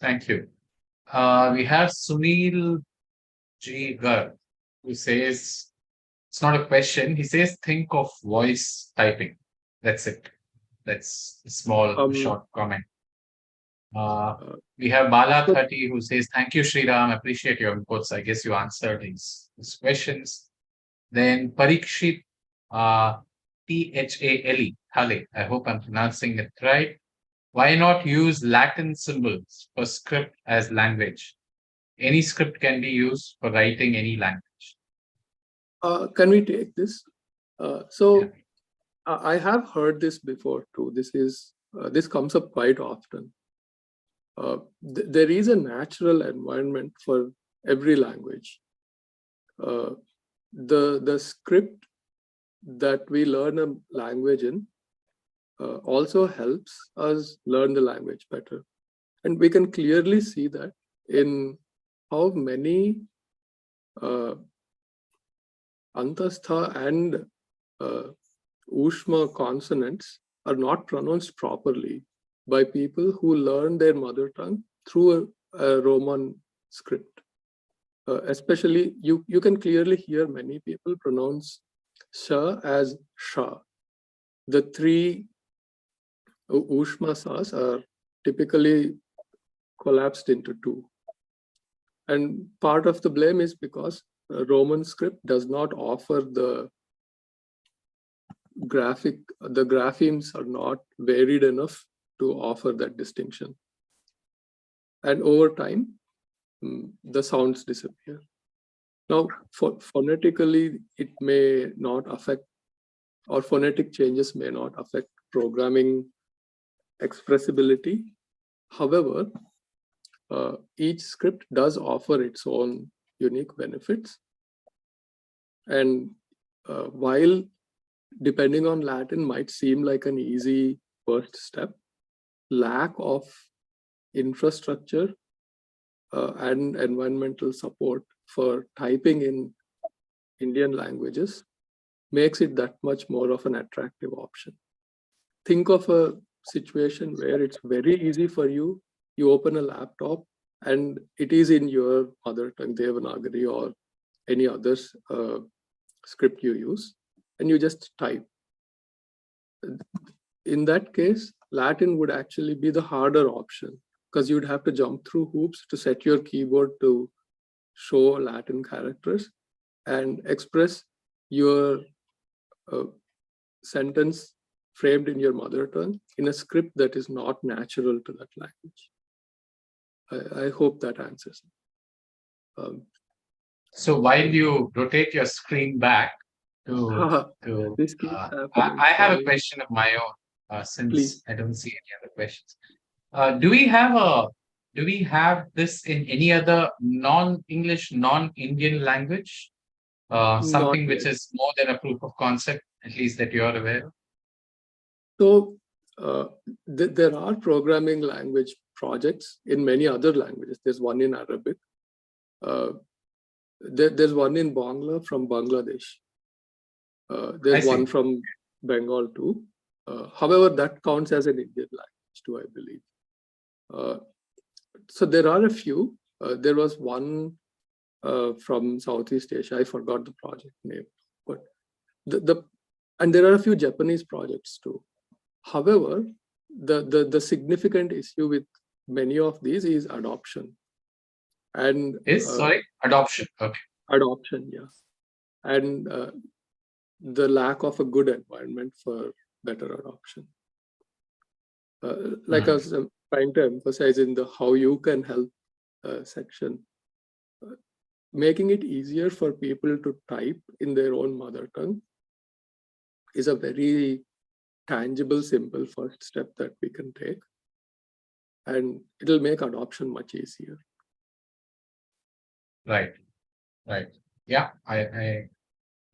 Thank you. We have Sunil G. Garg, who says, it's not a question. He says, think of voice typing. That's it. That's a small, short comment. We have Bala 30, who says, thank you, Sriram. Appreciate your inputs. I guess you answered these questions. Then Parikshit Thale. I hope I'm pronouncing it right. Why not use Latin symbols for script as language? Any script can be used for writing any language. Can we take this? I have heard this before too. This comes up quite often. There is a natural environment for every language. The script that we learn a language in also helps us learn the language better. And we can clearly see that in how many Antastha and Ushma consonants are not pronounced properly by people who learn their mother tongue through a Roman script. Especially, you can clearly hear many people pronounce Sha as Sha. The three Ushma Sas are typically collapsed into two. And part of the blame is because Roman script does not offer the graphemes are not varied enough to offer that distinction. And over time, the sounds disappear. Now, phonetically, it may not affect, or phonetic changes may not affect programming expressibility. However, each script does offer its own unique benefits. And while depending on Latin might seem like an easy first step, lack of infrastructure and environmental support for typing in Indian languages makes it that much more of an attractive option. Think of a situation where it's very easy for you. You open a laptop and it is in your mother tongue, Devanagari or any other script you use, and you just type. in that case, Latin would actually be the harder option because you'd have to jump through hoops to set your keyboard to show Latin characters and express your sentence framed in your mother tongue in a script that is not natural to that language. I hope that answers it. So while you rotate your screen back to this keeps happening. I have a Sorry. question of my own, since Please. I don't see any other questions. Do we have this in any other non-English, non-Indian language? Something which is more than a proof of concept, at least that you're aware of? So there are programming language projects in many other languages. There's one in Arabic. There's one in Bangla from Bangladesh. There's one from Bengal too. However, that counts as an Indian language too, I believe. So there are a few. There was one from Southeast Asia. I forgot the project name, but and there are a few Japanese projects too. However, the significant issue with many of these is adoption. And adoption. Okay. Adoption, yeah. And the lack of a good environment for better adoption. Like I was trying to emphasize in the how you can help section, making it easier for people to type in their own mother tongue is a very tangible, simple first step that we can take. And it'll make adoption much easier. Right. Yeah,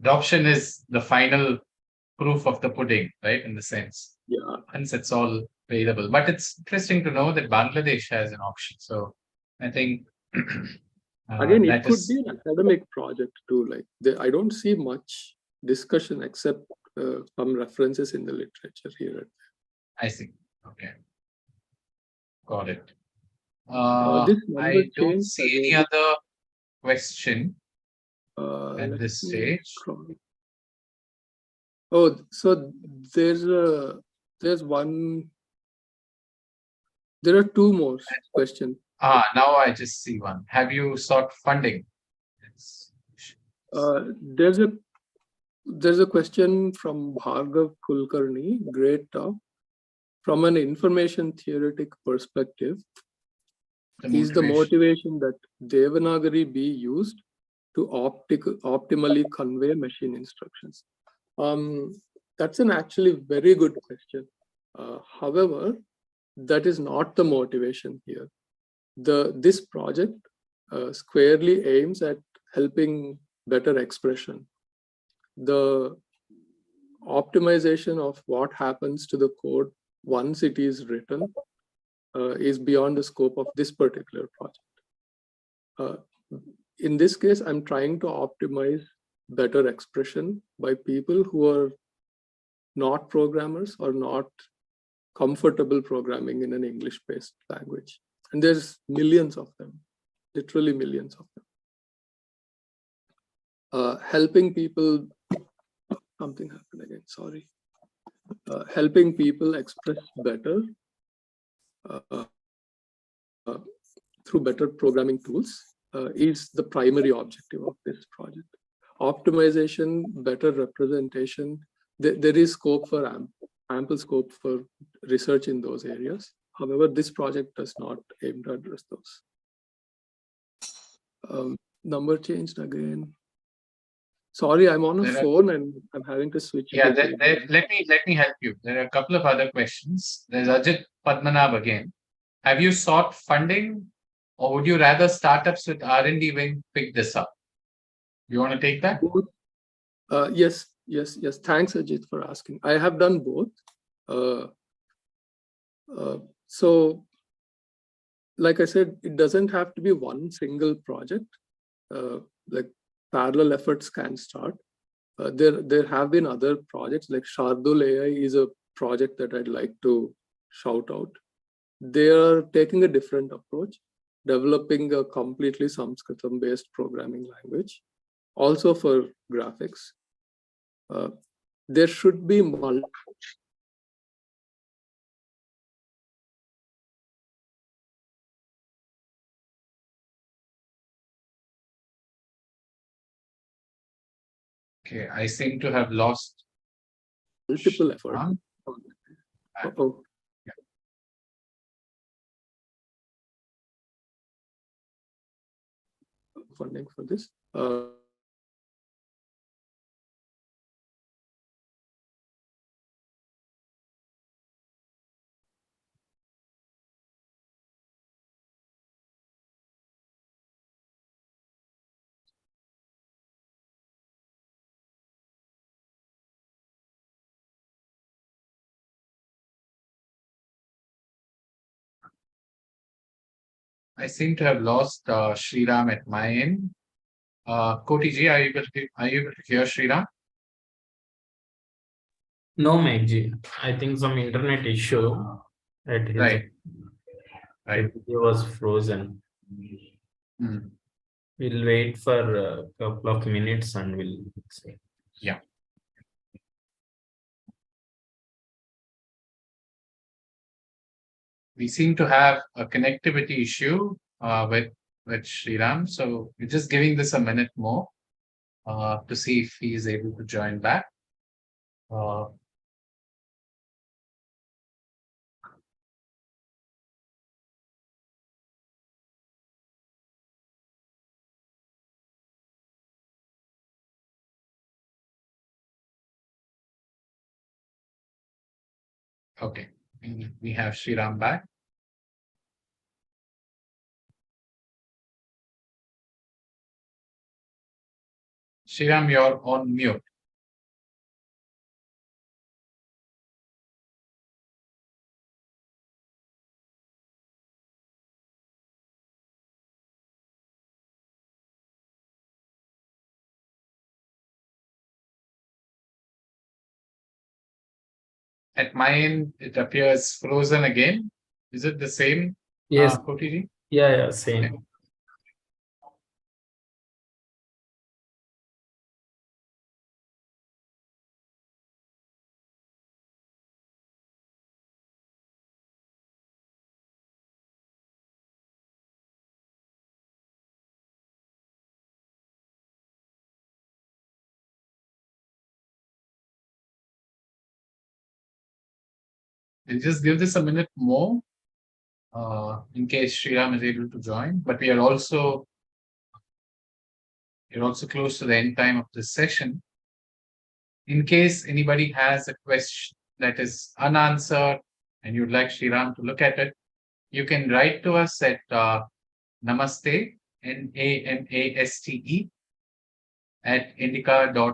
adoption is the final proof of the pudding, right? In the sense. Yeah. Hence, it's all available. But it's interesting to know that Bangladesh has an option. So I think again, it could be an academic project too. Like I don't see much discussion except some references in the literature here. I see. Okay. Got it. I don't see any other question at this stage. Oh, so there's one. There are two more questions. Now I just see one. Have you sought funding? There's a question from Bhargav Kulkarni. Great talk. From an information theoretic perspective, is the motivation that Devanagari be used to optimally convey machine instructions? That's an actually very good question. However, that is not the motivation here. This project squarely aims at helping better expression. The optimization of what happens to the code once it is written is beyond the scope of this particular project. In this case, I'm trying to optimize better expression by people who are not programmers or not comfortable programming in an English-based language. And there's millions of them, literally millions of them. Helping people, something happened again, sorry. Helping people express better through better programming tools is the primary objective of this project. Optimization, better representation, there is scope for ample scope for research in those areas. However, this project does not aim to address those. Number changed again. Sorry, I'm on a phone and I'm having to switch. Yeah, let me help you. There are a couple of other questions. There's Ajit Padmanabh again. Have you sought funding, or would you rather startups with R&D wing pick this up? You want to take that? Yes. Thanks, Ajit, for asking. I have done both. So, like I said, it doesn't have to be one single project. Like parallel efforts can start. There have been other projects, like Shardul AI is a project that I'd like to shout out. They are taking a different approach, developing a completely Samskrutam-based programming language, also for graphics. There should be Okay, I seem to have lost multiple effort. Shriram. Oh, funding for this. I seem to have lost Shriram at my end. Koti ji, are you able to hear Shriram? No, Magji. I think some internet issue at his Right. the video was frozen. Hmm. We'll wait for a couple of minutes and we'll see. Yeah. We seem to have a connectivity issue with Shriram, so we're just giving this a minute more to see if he is able to join back. Okay, we have Shriram back. Shriram, you're on mute. At my end, it appears frozen again. Is it the same, Yes. Koti ji? Yeah, same. We'll just give this a minute more in case Shriram is able to join. But we're also close to the end time of this session. In case anybody has a question that is unanswered and you'd like Shriram to look at it, you can write to us at namaste, NAMASTE, at indica.org.in.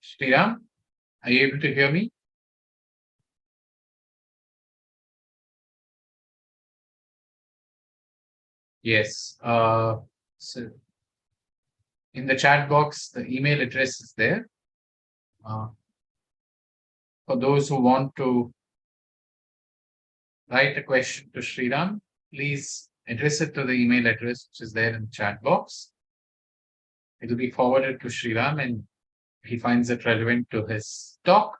Shriram, are you able to hear me? Yes. So in the chat box, the email address is there. For those who want to write a question to Shriram, please address it to the email address which is there in the chat box. It will be forwarded to Shriram, and if he finds it relevant to his talk,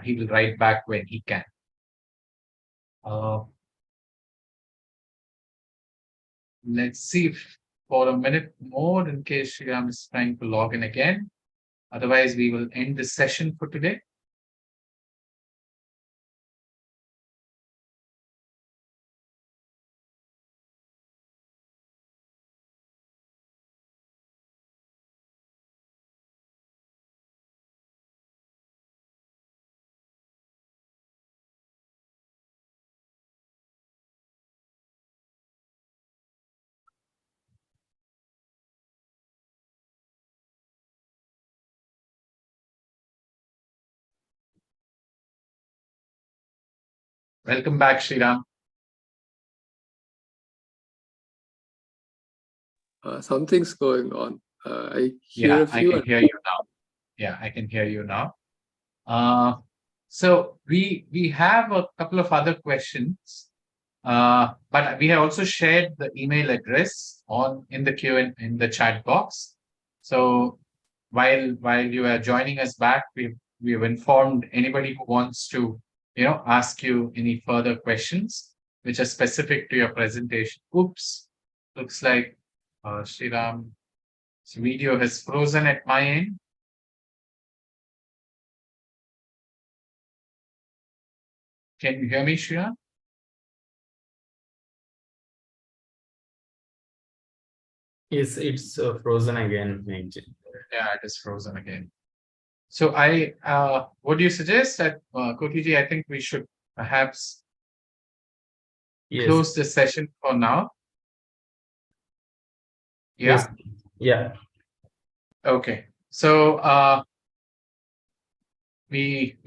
he will write back when he can. Let's see if for a minute more in case Shriram is trying to log in again. Otherwise, we will end this session for today. Welcome back, Shriram. Something's going on. I hear Yeah, a few. I can hear you now. Yeah, I can hear you now. So we have a couple of other questions, but we have also shared the email address in the Q&A in the chat box. So while you are joining us back, we've informed anybody who wants to ask you any further questions. which are specific to your presentation. Oops, looks like Sriram's video has frozen at my end. Can you hear me, Sriram? Yes, it's frozen again. Yeah, it is frozen again. So what do you suggest that, Kotiji, I think we should perhaps Yes. close this session for now. Yeah. Yes. Yeah. Okay. So we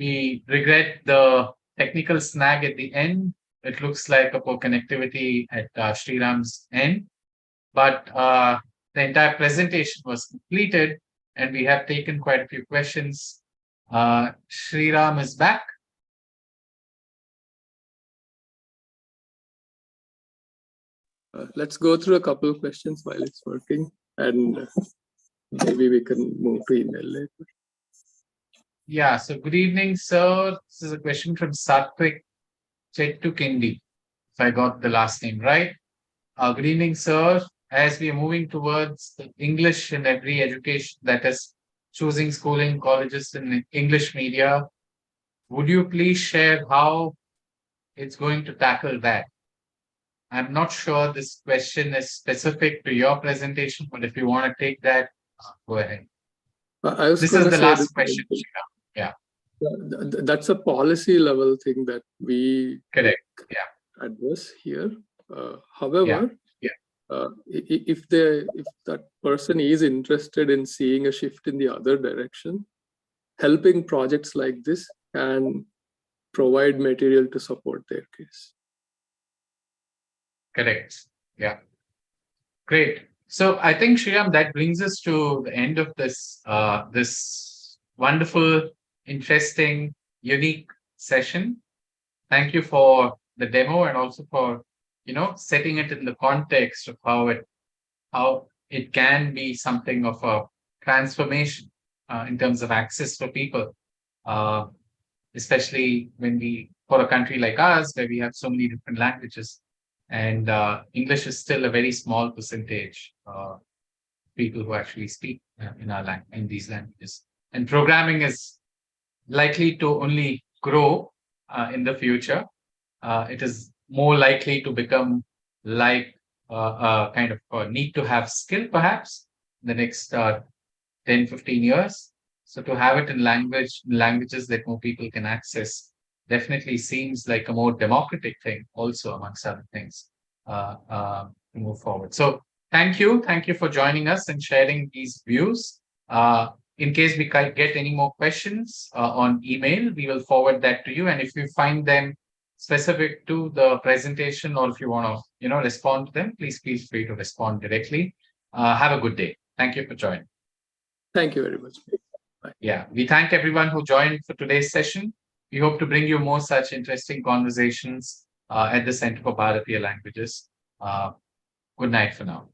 regret the technical snag at the end. It looks like a poor connectivity at Sriram's end, but the entire presentation was completed, and we have taken quite a few questions. Sriram is back. Let's go through a couple of questions while it's working, and maybe we can move to email later. Yeah, so good evening, sir. This is a question from Satvik Chettukindi, if I got the last name right. Good evening, sir. As we are moving towards the English in every education, that is choosing schooling colleges in English media, would you please share how it's going to tackle that? I'm not sure this question is specific to your presentation, but if you want to take that, go ahead. This is the last question. Yeah. That's a policy level thing that we correct. Yeah. address here. However, if that person is interested in seeing a shift in the other direction, helping projects like this can provide material to support their case. Correct. Yeah. Great. So I think, Sriram, that brings us to the end of this this wonderful, interesting, unique session. Thank you for the demo and also for setting it in the context of how it can be something of a transformation in terms of access for people, especially for a country like ours where we have so many different languages. And English is still a very small percentage of people who actually speak in these languages. And programming is likely to only grow in the future. It is more likely to become like a kind of a need to have skill, perhaps, in the next 10, 15 years. So to have it in languages that more people can access definitely seems like a more democratic thing also, amongst other things, to move forward. So thank you for joining us and sharing these views. In case we get any more questions on email, we will forward that to you. And if you find them specific to the presentation, or if you want to respond to them, please feel free to respond directly. Have a good day. Thank you for joining. Thank you very much. Bye. Yeah, we thank everyone who joined for today's session. We hope to bring you more such interesting conversations at the Center for Bharatiya Languages. Good night for now.